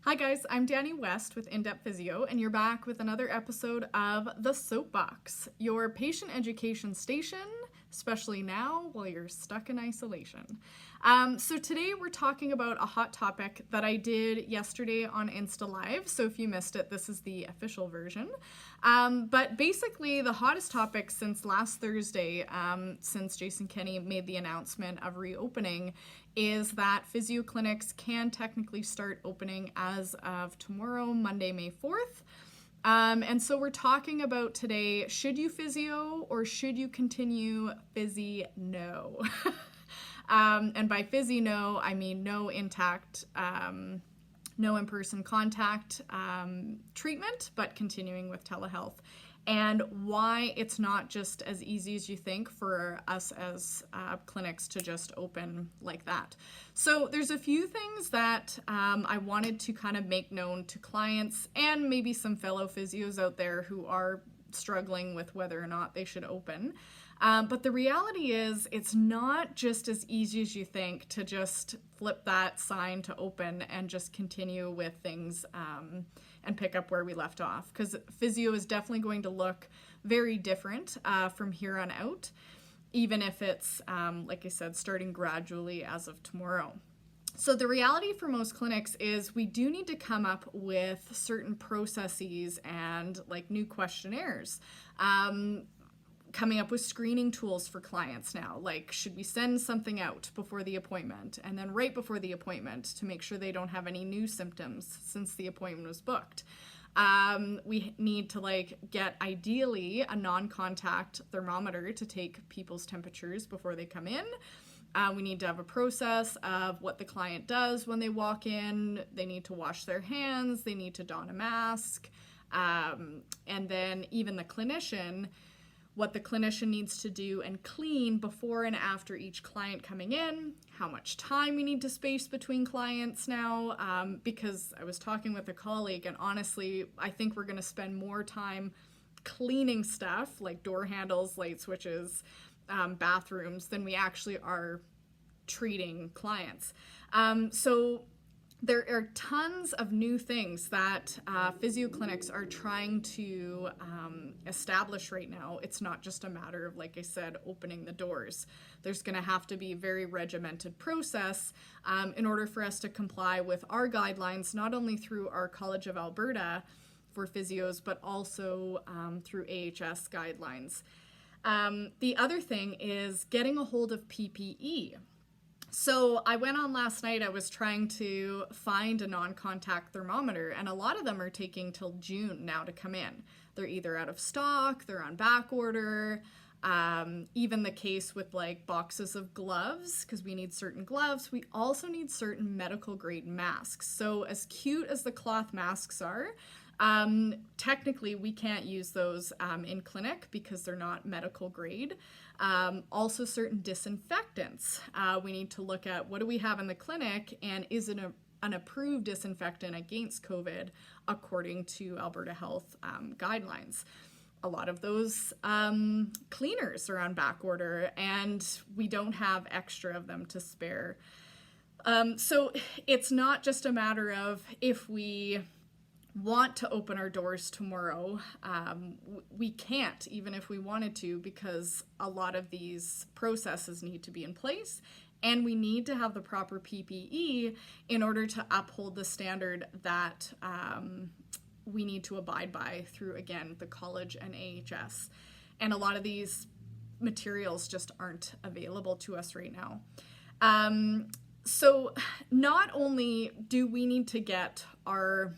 Hi guys, I'm Danny West with In-Depth Physio, and you're back with another episode of the SOAPBOX, your patient education station, especially now while you're stuck in isolation. So today we're talking about a hot topic that I did yesterday on Insta Live, so if you missed it, this is the official version. But basically the hottest topic since last Thursday, since Jason Kenney made the announcement of reopening, is that physio clinics can technically start opening as of tomorrow, Monday, May 4th. And so we're talking about today, should you physio or should you continue Physio? And by Physio, I mean no intact, no in-person contact treatment, but continuing with telehealth. And why it's not just as easy as you think for us as clinics to just open like that. So there's a few things that I wanted to kind of make known to clients and maybe some fellow physios out there who are struggling with whether or not they should open. But the reality is it's not just as easy as you think to just flip that sign to open and just continue with things and pick up where we left off, because physio is definitely going to look very different from here on out, even if it's, like I said, starting gradually as of tomorrow. So the reality for most clinics is we do need to come up with certain processes and like new questionnaires. Coming up with screening tools for clients now, like should we send something out before the appointment and then right before the appointment to make sure they don't have any new symptoms since the appointment was booked. We need to get ideally a non-contact thermometer to take people's temperatures before they come in. We need to have a process of what the client does when they walk in. They need to wash their hands, they need to don a mask, and then even the clinician, what the clinician needs to do and clean before and after each client coming in, how much time we need to space between clients now, because I was talking with a colleague and honestly, I think we're gonna spend more time cleaning stuff like door handles, light switches, bathrooms than we actually are treating clients. So there are tons of new things that physio clinics are trying to establish right now. It's not just a matter of, like I said, opening the doors. There's going to have to be a very regimented process in order for us to comply with our guidelines, not only through our College of Alberta for physios, but also through AHS guidelines. The other thing is getting a hold of PPE. So I went on last night, I was trying to find a non-contact thermometer, and a lot of them are taking till June now to come in. They're either out of stock, they're on back order, even the case with boxes of gloves, because we need certain gloves. We also need certain medical grade masks. So as cute as the cloth masks are, technically we can't use those in clinic because they're not medical grade. Also certain disinfectants. We need to look at what do we have in the clinic and is it an approved disinfectant against COVID according to Alberta Health guidelines. A lot of those cleaners are on back order and we don't have extra of them to spare. So it's not just a matter of if we want to open our doors tomorrow, we can't even if we wanted to, because a lot of these processes need to be in place and we need to have the proper PPE in order to uphold the standard that we need to abide by through, again, the college and AHS. And a lot of these materials just aren't available to us right now. So not only do we need to get our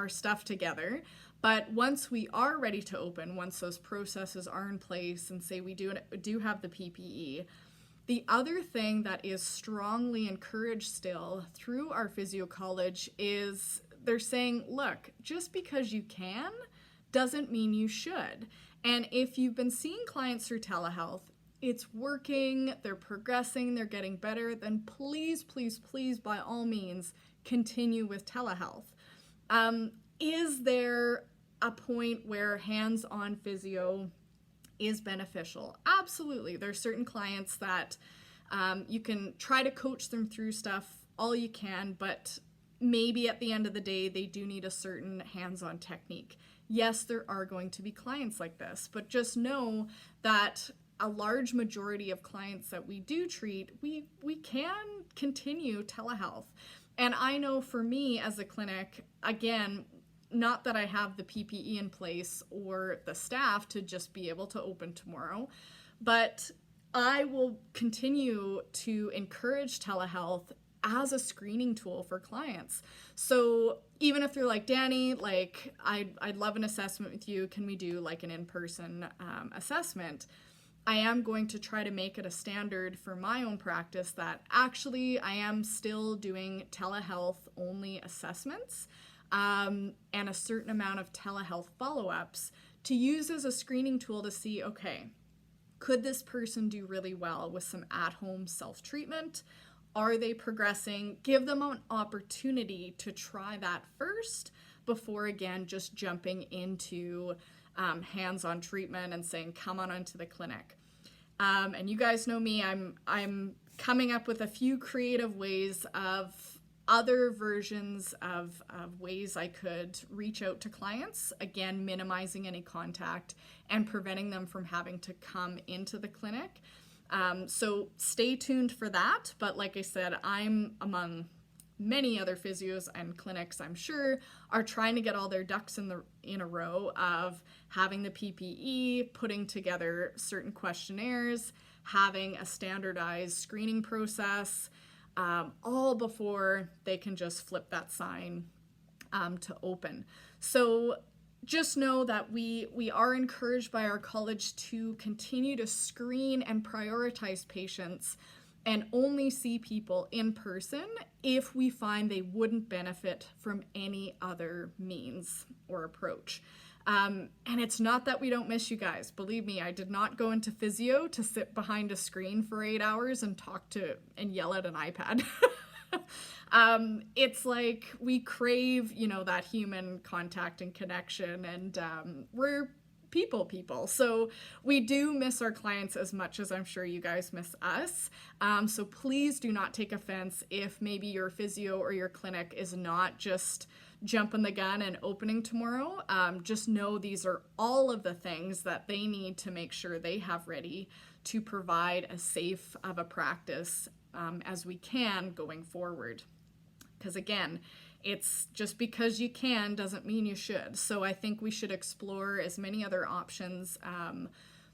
stuff together, but once we are ready to open, once those processes are in place and say we do have the PPE, the other thing that is strongly encouraged still through our physio college is they're saying, look, just because you can doesn't mean you should. And if you've been seeing clients through telehealth, it's working, they're progressing, they're getting better, then please, please, please, by all means, continue with telehealth. Is there a point where hands-on physio is beneficial? Absolutely. There's certain clients that you can try to coach them through stuff all you can, but maybe at the end of the day, they do need a certain hands-on technique. Yes, there are going to be clients like this, but just know that a large majority of clients that we do treat, we can continue telehealth. And I know for me as a clinic, again, not that I have the PPE in place or the staff to just be able to open tomorrow, but I will continue to encourage telehealth as a screening tool for clients. So even if they're like, Danny, like I'd love an assessment with you, can we do like an in-person assessment? I am going to try to make it a standard for my own practice that actually I am still doing telehealth only assessments and a certain amount of telehealth follow-ups to use as a screening tool to see, okay, could this person do really well with some at-home self-treatment? Are they progressing? Give them an opportunity to try that first before, again, just jumping into hands-on treatment and saying, come on into the clinic. And you guys know me, I'm coming up with a few creative ways of other versions of ways I could reach out to clients, again, minimizing any contact and preventing them from having to come into the clinic. So stay tuned for that. But like I said, I'm among many other physios and clinics, I'm sure, are trying to get all their ducks in a row of having the PPE, putting together certain questionnaires, having a standardized screening process, all before they can just flip that sign to open. So just know that we are encouraged by our college to continue to screen and prioritize patients and only see people in person if we find they wouldn't benefit from any other means or approach. And it's not that we don't miss you guys. Believe me, I did not go into physio to sit behind a screen for 8 hours and talk to and yell at an iPad. It's like we crave, that human contact and connection, and we're people. So we do miss our clients as much as I'm sure you guys miss us. So please do not take offense if maybe your physio or your clinic is not just jumping the gun and opening tomorrow. Just know these are all of the things that they need to make sure they have ready to provide as safe of a practice as we can going forward. Because again, it's just because you can doesn't mean you should. So I think we should explore as many other options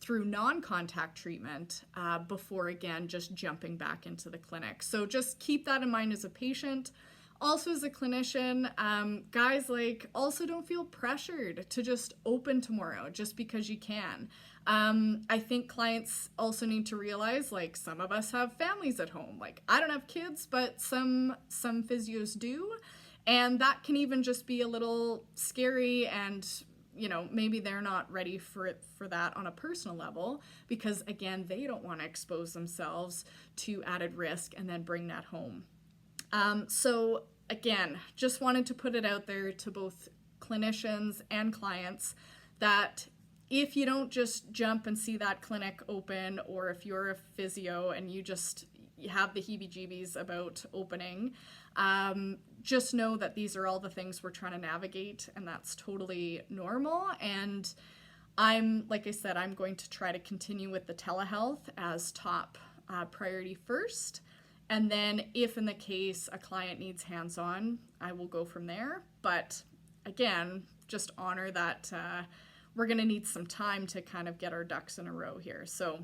through non-contact treatment before, again, just jumping back into the clinic. So just keep that in mind as a patient. Also as a clinician, guys, also don't feel pressured to just open tomorrow just because you can. I think clients also need to realize, some of us have families at home. I don't have kids, but some physios do. And that can even just be a little scary, and maybe they're not ready for that on a personal level because, again, they don't want to expose themselves to added risk and then bring that home. So again, just wanted to put it out there to both clinicians and clients that if you don't just jump and see that clinic open, or if you're a physio and you have the heebie-jeebies about opening, just know that these are all the things we're trying to navigate, and that's totally normal. And like I said, I'm going to try to continue with the telehealth as top priority first. And then if in the case a client needs hands-on, I will go from there. But again, just honor that we're going to need some time to kind of get our ducks in a row here. So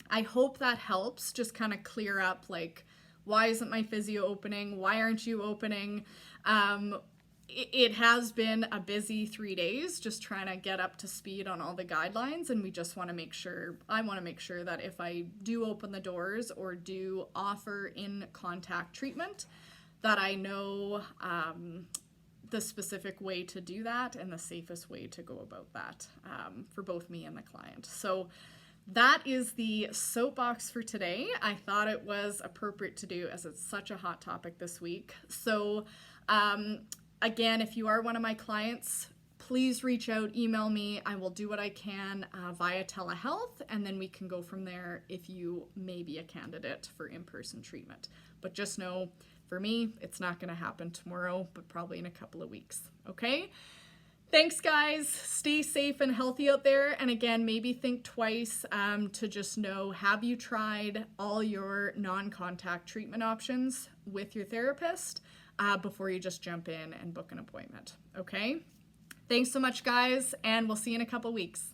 I hope that helps just kind of clear up, why isn't my physio opening? Why aren't you opening? It has been a busy 3 days just trying to get up to speed on all the guidelines, and we just want to make sure, I want to make sure that if I do open the doors or do offer in-contact treatment, that I know the specific way to do that and the safest way to go about that for both me and the client. So that is the soapbox for today. I thought it was appropriate to do as it's such a hot topic this week. So again, if you are one of my clients, please reach out, email me. I will do what I can via telehealth, and then we can go from there if you may be a candidate for in-person treatment. But just know For me, it's not going to happen tomorrow, but probably in a couple of weeks. Okay? Thanks, guys. Stay safe and healthy out there. And again, maybe think twice to just know, have you tried all your non-contact treatment options with your therapist before you just jump in and book an appointment? Okay? Thanks so much, guys, and we'll see you in a couple weeks.